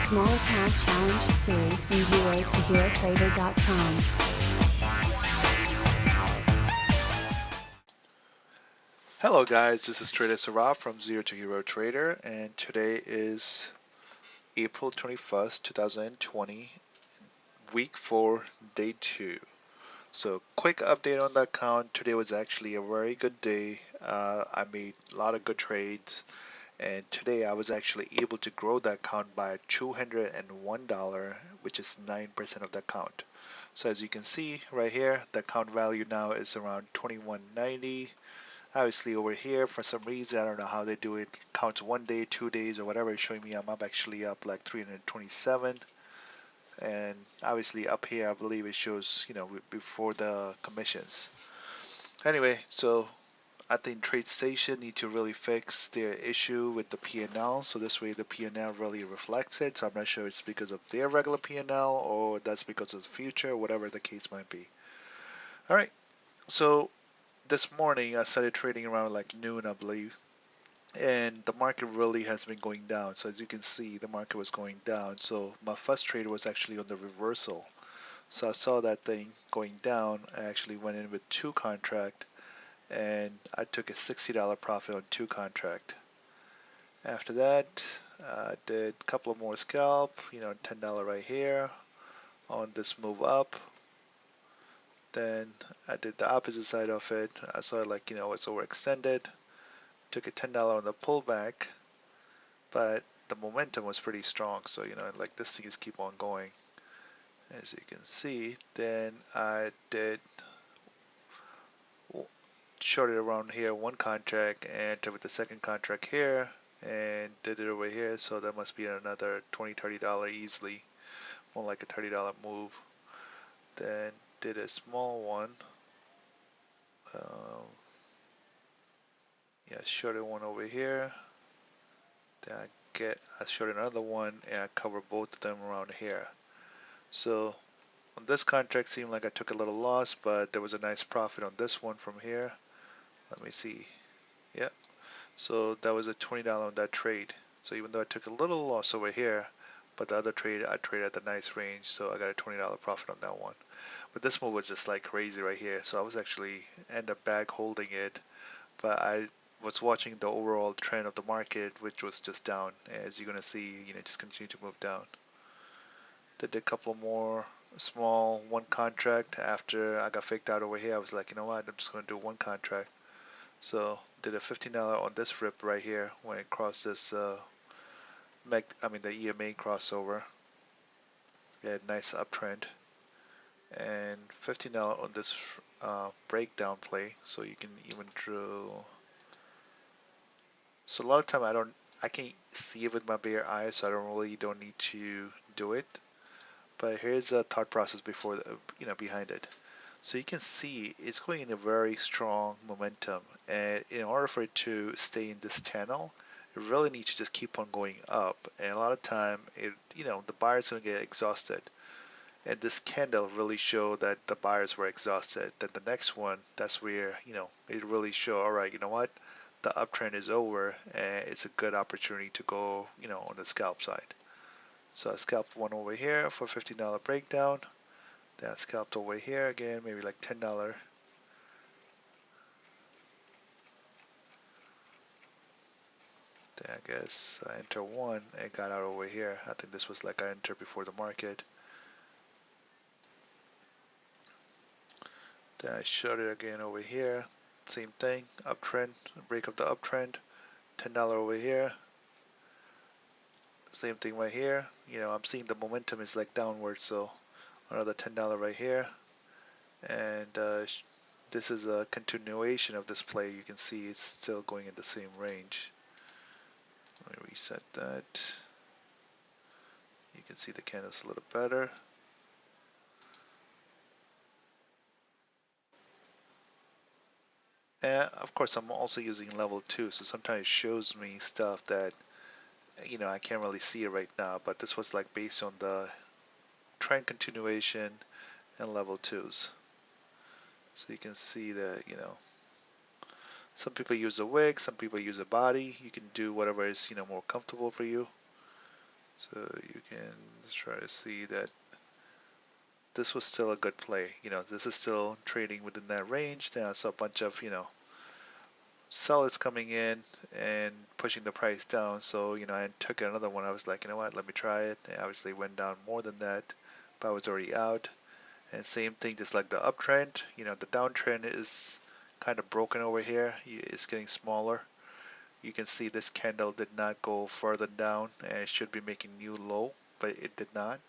Small Account Challenge Series from Zero to HeroTrader.com. Hello guys, this is Trader Sarah from Zero to Hero Trader, and today is April 21st, 2020, week 4, day 2. So quick update on the account. Today was actually a very good day. I made a lot of good trades, and today I was actually able to grow the account by $201, which is 9% of the account. So as you can see right here, the account value now is around 2190. Obviously over here, for some reason, I don't know how they do it, counts 1 day, 2 days, or whatever, it's showing me I'm actually up like 327. And obviously up here, I believe it shows, before the commissions. Anyway, so I think TradeStation need to really fix their issue with the P&L, so this way the P&L really reflects it. So I'm not sure it's because of their regular P&L or that's because of the future, whatever the case might be. All right, so this morning I started trading around like noon, I believe, and the market really has been going down. So as you can see, the market was going down. So my first trade was actually on the reversal. So I saw that thing going down. I actually went in with 2 contract, and I took a $60 profit on 2 contract. After that, I did a couple of more scalp, $10 right here on this move up. Then I did the opposite side of it. I saw it like, it's overextended. Took a $10 on the pullback, but the momentum was pretty strong. So, like this thing is keep on going. As you can see, then I did shorted around here 1 contract and entered with the 2nd contract here and did it over here. So that must be another $20-$30 easily, more like a $30 move. Then did a small one. Yeah, shorted one over here. Then I shorted another one and I covered both of them around here. So on this contract seemed like I took a little loss, but there was a nice profit on this one from here. Let me see. Yeah. So that was a $20 on that trade. So even though I took a little loss over here, but the other trade I traded at the nice range, so I got a $20 profit on that one. But this move was just like crazy right here. So I was actually end up back holding it, but I was watching the overall trend of the market, which was just down. As you're gonna see, just continue to move down. Did a couple more small 1 contract after I got faked out over here. I was like, you know what, I'm just gonna do 1 contract. So did a $15 on this rip right here when it crossed this the EMA crossover. Yeah, nice uptrend. And $15 on this breakdown play, so you can even drill. So a lot of time I can't see it with my bare eyes, so I don't need to do it. But here's a thought process before behind it. So you can see it's going in a very strong momentum, and in order for it to stay in this channel, it really needs to just keep on going up. And a lot of time, the buyers gonna get exhausted, and this candle really showed that the buyers were exhausted. Then the next one, that's where it really showed, all right, you know what, the uptrend is over, and it's a good opportunity to go on the scalp side. So I scalped one over here for $15 breakdown. Then I scalped over here again, maybe like $10. Then I guess I enter one and got out over here. I think this was like I entered before the market. Then I short it again over here. Same thing, uptrend, break of the uptrend. $10 over here. Same thing right here. I'm seeing the momentum is like downward, so another $10 right here. And this is a continuation of this play. You can see it's still going in the same range. Let me reset that. You can see the candles a little better. And of course, I'm also using level 2, so sometimes it shows me stuff that I can't really see it right now, but this was like based on the trend continuation and level 2s. So you can see that some people use a wick, some people use a body. You can do whatever is more comfortable for you. So you can try to see that this was still a good play. This is still trading within that range. Then I saw a bunch of, sellers coming in and pushing the price down. So, I took another one. I was like, you know what, let me try it. And obviously went down more than that, but I was already out. And same thing, just like the uptrend, the downtrend is kind of broken over here. It's getting smaller. You can see this candle did not go further down and it should be making new low, but it did not.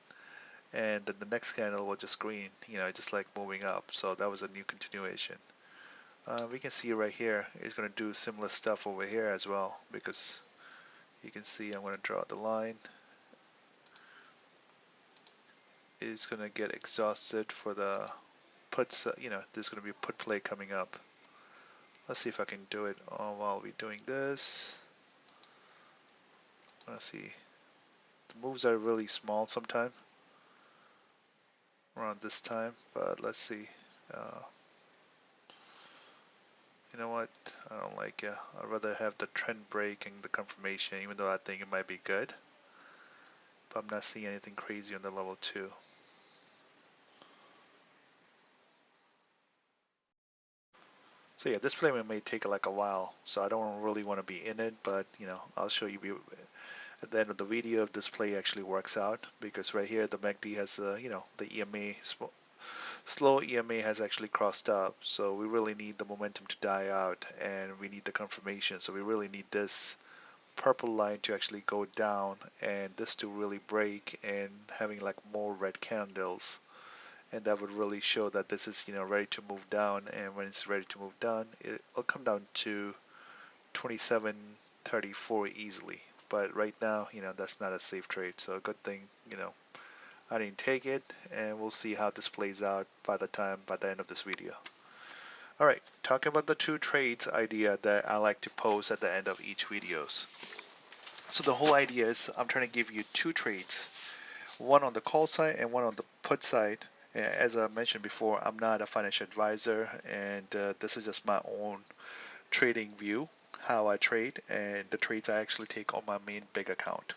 And then the next candle was just green, just like moving up. So that was a new continuation. We can see right here, it's going to do similar stuff over here as well, because you can see I'm going to draw the line. It's going to get exhausted for the puts, there's going to be a put play coming up. Let's see if I can do it while we're doing this. Let's see. The moves are really small sometimes around this time, but let's see. You know what? I don't like it. I'd rather have the trend break and the confirmation, even though I think it might be good. But I'm not seeing anything crazy on the level 2. So yeah, this play may take like a while, so I don't really want to be in it, but I'll show you at the end of the video if this play actually works out, because right here the MACD has the EMA slow EMA has actually crossed up, so we really need the momentum to die out and we need the confirmation. So we really need this purple line to actually go down and this to really break and having like more red candles, and that would really show that this is ready to move down. And when it's ready to move down, it'll come down to 27.34 easily. But right now, that's not a safe trade, so a good thing I didn't take it, and we'll see how this plays out by the end of this video. Alright, talking about the 2 trades idea that I like to post at the end of each videos. So the whole idea is I'm trying to give you 2 trades, one on the call side and one on the put side. As I mentioned before, I'm not a financial advisor, and this is just my own trading view, how I trade, and the trades I actually take on my main big account.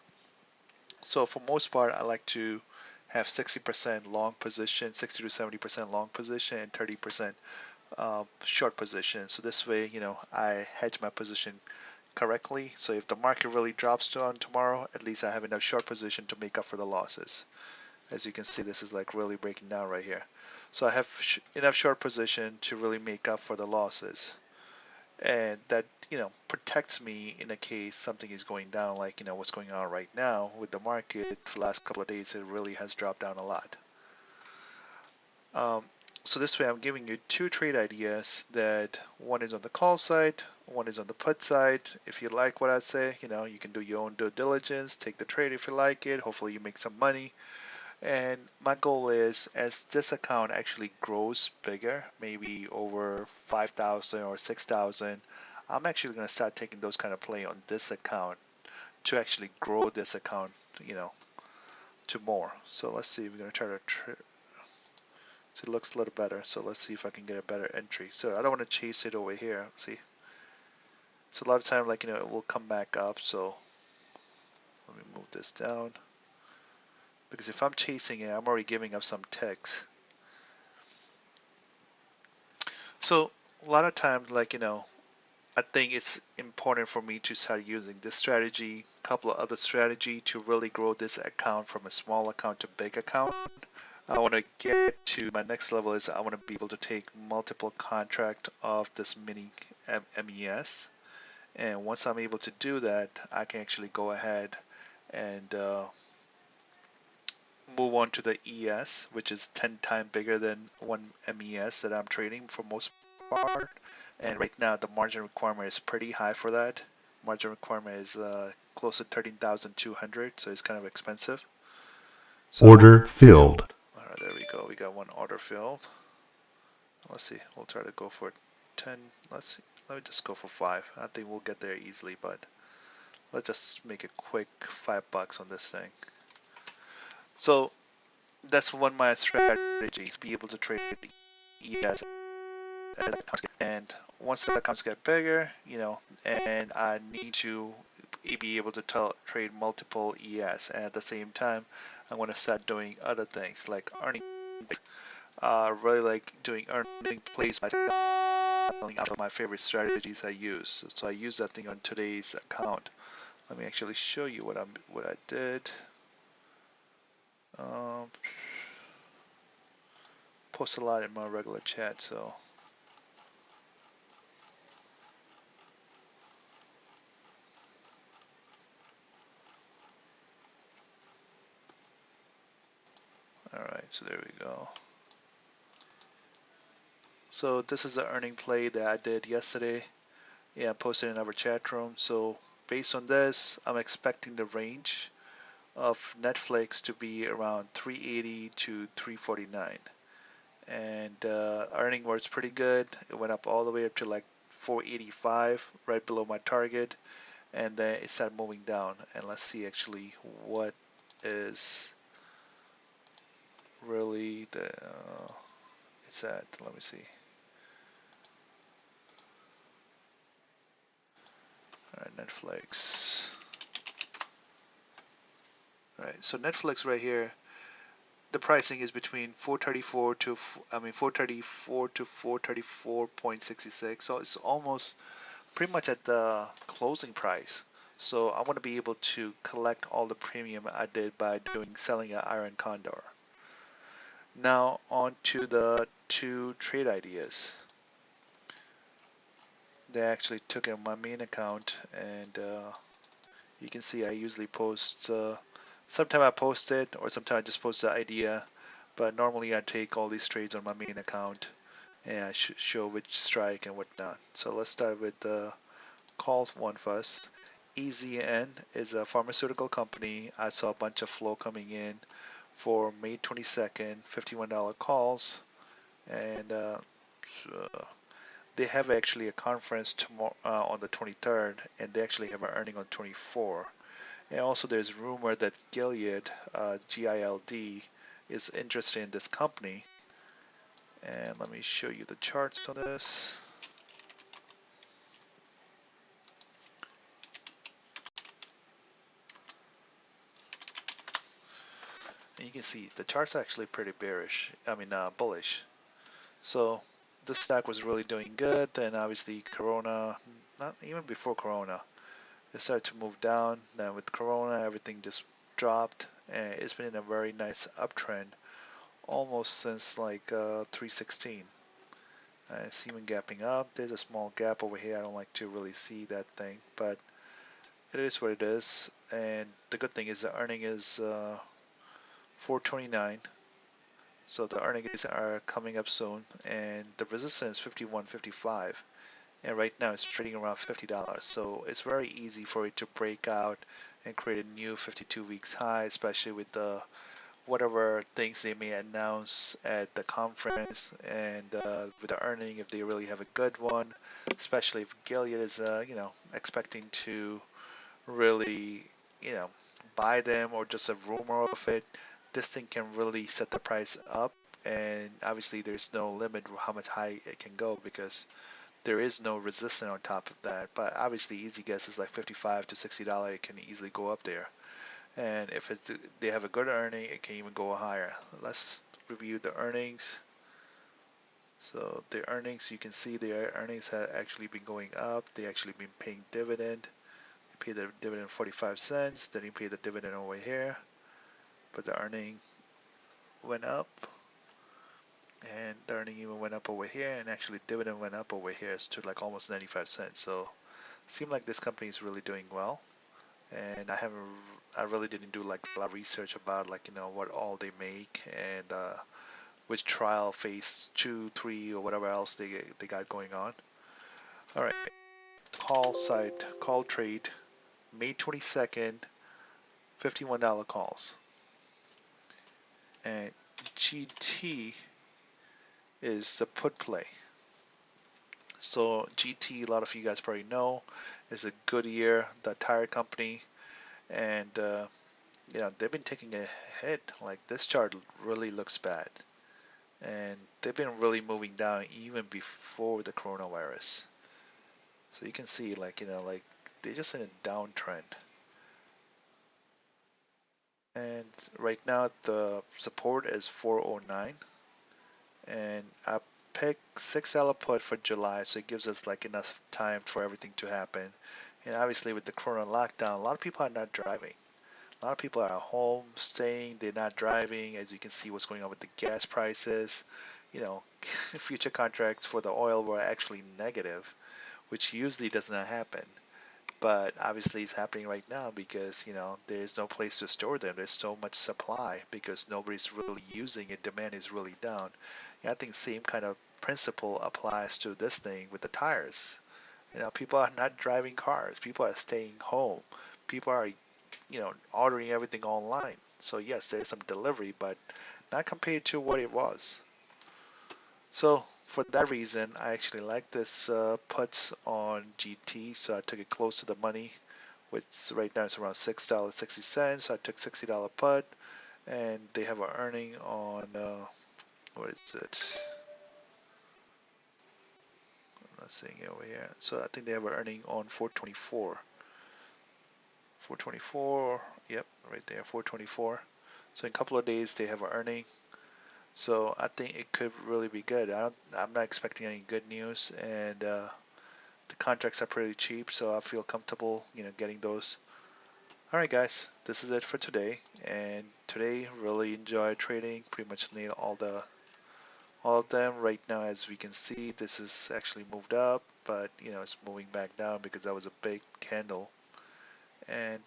So for most part, I like to have 60% long position, 60 to 70% long position, and 30% short position. So this way, I hedge my position correctly. So if the market really drops on tomorrow, at least I have enough short position to make up for the losses. As you can see, this is like really breaking down right here. So I have enough short position to really make up for the losses. And that, protects me in a case something is going down, like, what's going on right now with the market. For the last couple of days, it really has dropped down a lot. So this way I'm giving you 2 trade ideas, that one is on the call side, one is on the put side. If you like what I say, you can do your own due diligence, take the trade if you like it. Hopefully you make some money. And my goal is, as this account actually grows bigger, maybe over 5,000 or 6,000, I'm actually going to start taking those kind of play on this account to actually grow this account, to more. So let's see, we're going to try to so it looks a little better. So let's see if I can get a better entry. So I don't want to chase it over here. See, so a lot of time, like, it will come back up. So let me move this down, because if I'm chasing it, I'm already giving up some ticks. So a lot of times, like, I think it's important for me to start using this strategy, a couple of other strategy, to really grow this account from a small account to big account. I want to get to my next level is I want to be able to take multiple contract of this mini MES. And once I'm able to do that, I can actually go ahead and move on to the ES, which is 10 times bigger than one MES that I'm trading for most part. And right now the margin requirement is pretty high for that. Margin requirement is close to 13,200, so it's kind of expensive. So, order filled. All right, there we go. We got one order filled. Let's see. We'll try to go for 10. Let's see. Let me just go for 5. I think we'll get there easily, but let's just make a quick $5 on this thing. So that's one of my strategies, be able to trade ES as accounts get, and once the accounts get bigger, and I need to be able to trade multiple ES, and at the same time I'm going to start doing other things like earning. Really like doing earning plays by selling out of my favorite strategies I use. So I use that thing on today's account. Let me actually show you what I did. Post a lot in my regular chat, so all right, so there we go. So this is the earning play that I did yesterday. Yeah, I posted in our chat room. So based on this, I'm expecting the range of Netflix to be around 380 to 349. And earning was pretty good. It went up all the way up to like 485, right below my target, and then it started moving down. And let's see actually what is really the it's at. Let me see. All right, Netflix. All right, so Netflix right here, the pricing is between 434 to 434 to 434.66. So it's almost pretty much at the closing price. So I want to be able to collect all the premium I did by selling an iron condor. Now on to the two trade ideas. They actually took in my main account, and you can see I usually post. Sometimes I post it, or sometimes I just post the idea. But normally I take all these trades on my main account, and I show which strike and whatnot. So let's start with the calls one first. AZN is a pharmaceutical company. I saw a bunch of flow coming in for May 22nd, $51 calls, and they have actually a conference tomorrow on the 23rd, and they actually have an earning on 24. And also, there's rumor that Gilead, GILD, is interested in this company. And let me show you the charts on this. And you can see the chart's actually pretty bearish. Bullish. So this stock was really doing good. Then obviously Corona, not even before Corona, it started to move down. Then with Corona, everything just dropped, and it's been in a very nice uptrend almost since like 316. It's even gapping up. There's a small gap over here. I don't like to really see that thing, but it is what it is. And the good thing is the earning is 429. So the earnings are coming up soon, and the resistance is 51.55. And right now it's trading around $50. So it's very easy for it to break out and create a new 52 weeks high, especially with the whatever things they may announce at the conference, and with the earning, if they really have a good one, especially if Gilead is expecting to really buy them, or just a rumor of it, this thing can really set the price up. And obviously there's no limit how much high it can go, because there is no resistance on top of that. But obviously easy guess is like $55 to $60. It can easily go up there. And if they have a good earning, it can even go higher. Let's review the earnings. So the earnings, you can see their earnings have actually been going up. They actually been paying dividend. They pay the dividend 45 cents. Then you pay the dividend over here. But the earning went up, and the earning even went up over here, and actually dividend went up over here to like almost 95 cents. So it seems like this company is really doing well. And I really didn't do like a lot of research about what all they make, and which trial phase 2, 3, or whatever else they got going on. All right, call trade, May 22nd, $51 calls, and GT is the put play. So GT, a lot of you guys probably know, is a Goodyear, the tire company, and they've been taking a hit. Like, this chart really looks bad, and they've been really moving down even before the coronavirus. So you can see like they're just in a downtrend. And right now the support is 409, and I picked $6 put for July, so it gives us like enough time for everything to happen. And obviously with the corona lockdown, a lot of people are not driving. A lot of people are at home staying, they're not driving. As you can see what's going on with the gas prices. You know, future contracts for the oil were actually negative, which usually does not happen. But obviously it's happening right now because, you know, there's no place to store them. There's so much supply because nobody's really using it. Demand is really down. Yeah, I think same kind of principle applies to this thing with the tires. You know, people are not driving cars. People are staying home. People are, you know, ordering everything online. So yes, there's some delivery, but not compared to what it was. So for that reason, I actually like this puts on GT, so I took it close to the money, which right now is around $6.60. So I took $60 put, and they have an earning on what is it? I'm not seeing it over here. So I think they have an earning on 424. 424, yep, right there, 424. So in a couple of days they have an earning. So I think it could really be good. I'm not expecting any good news, and the contracts are pretty cheap, so I feel comfortable, you know, getting those. All right, guys, this is it for today. And today, really enjoyed trading. Pretty much nailed all of them. Right now, as we can see, this is actually moved up, but you know, it's moving back down because that was a big candle. And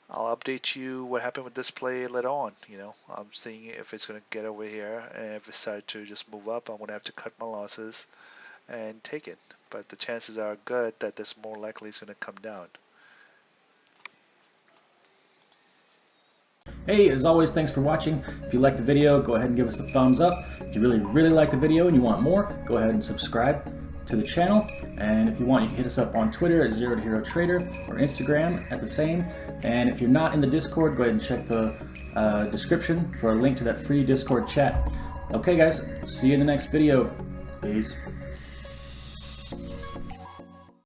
I'll update you what happened with this play later on. You know, I'm seeing if it's going to get over here, and if it decides to just move up, I'm going to have to cut my losses and take it. But the chances are good that this more likely is going to come down. Hey, as always, thanks for watching. If you liked the video, go ahead and give us a thumbs up. If you really like the video and you want more, go ahead and subscribe to the channel. And if you want, you can hit us up on Twitter at Zero to Hero Trader or Instagram at the same. And if you're not in the Discord, go ahead and check the description for a link to that free Discord chat. Okay guys, see you in the next video. Peace.